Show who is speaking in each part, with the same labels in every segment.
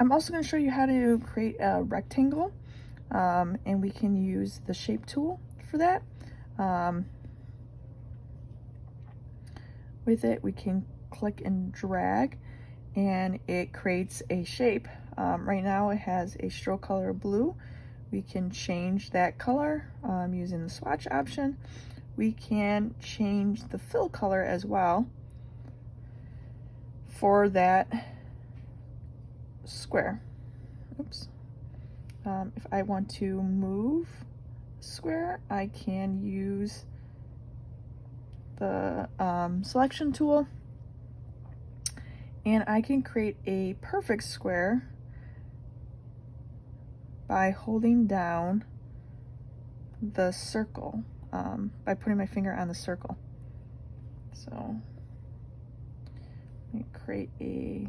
Speaker 1: I'm also going to show you how to create a rectangle, and we can use the shape tool for that. With it, we can click and drag, and it creates a shape. Right now it has a stroke color of blue. We can change that color using the swatch option. We can change the fill color as well for that square. Oops. If I want to move square, I can use the selection tool, and I can create a perfect square by holding down the circle, by putting my finger on the circle. So let me create a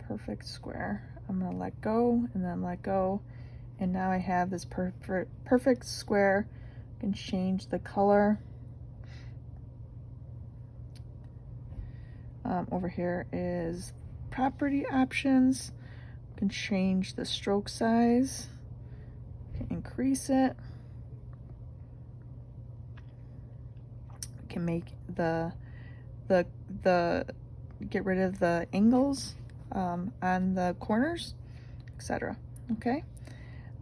Speaker 1: perfect square. I'm gonna let go and then let go, and now I have this perfect square. I can change the color. Over here is property options. You can change the stroke size, you can increase it. You can make the get rid of the angles on the corners, etc. Okay.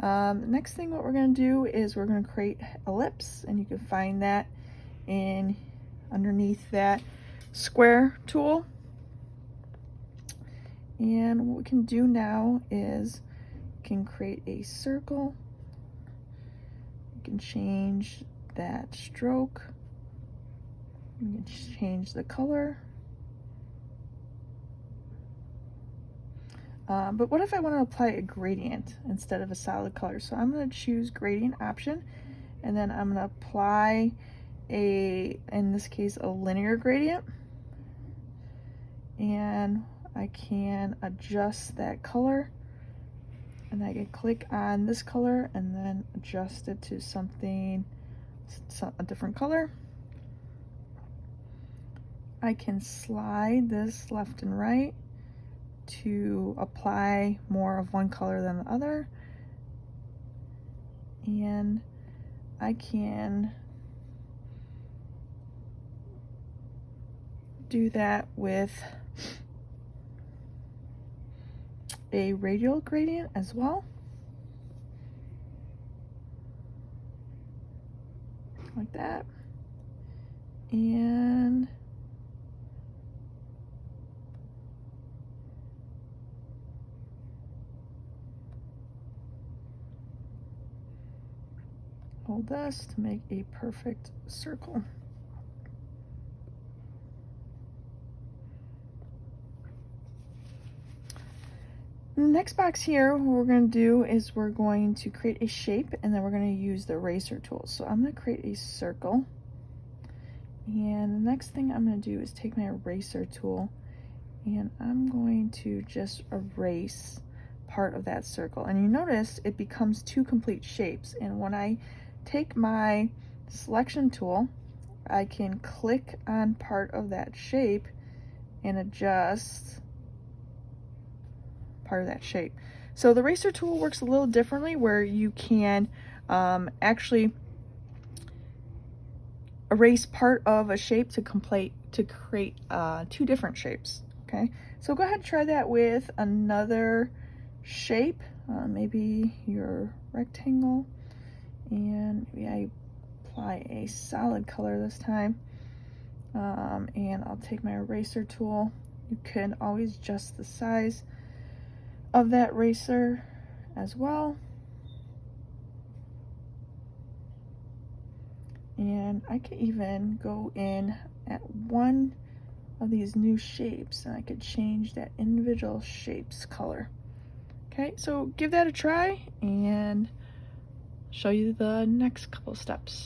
Speaker 1: Next thing, what we're going to do is we're going to create ellipse, and you can find that in underneath that square tool. And what we can do now is we can create a circle. You can change that stroke. You can change the color. But what if I want to apply a gradient instead of a solid color? So I'm going to choose gradient option, and then I'm going to apply in this case, a linear gradient. And I can adjust that color, and I can click on this color and then adjust it to a different color. I can slide this left and right to apply more of one color than the other, and I can do that with a radial gradient as well, like that. And hold this to make a perfect circle. In the next box here, what we're going to do is we're going to create a shape, and then we're going to use the eraser tool. So I'm going to create a circle, and the next thing I'm going to do is take my eraser tool, and I'm going to just erase part of that circle. And you notice it becomes two complete shapes. And when I take my selection tool, I can click on part of that shape and adjust part of that shape. So the eraser tool works a little differently, where you can actually erase part of a shape to create two different shapes. Okay, so go ahead and try that with another shape, maybe your rectangle, and maybe I apply a solid color this time, and I'll take my eraser tool. You can always adjust the size of that eraser as well, and I could even go in at one of these new shapes, and I could change that individual shape's color. Okay, so give that a try and show you the next couple steps.